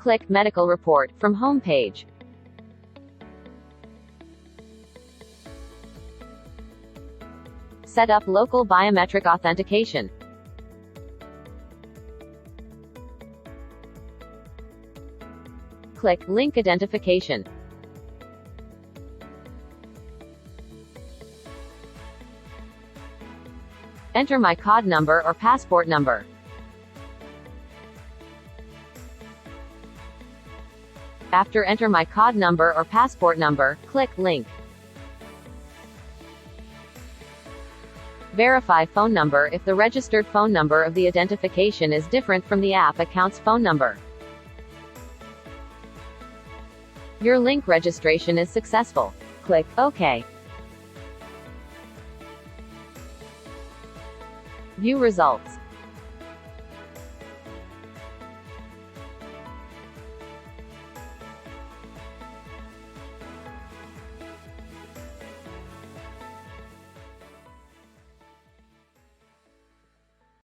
Click Medical Report from Home page. Set up local biometric authentication. Click Link Identification. Enter my card number or passport number. After enter my card number or passport number, click Link. Verify phone number if the registered phone number of the identification is different from the app account's phone number. Your link registration is successful. Click OK. View results.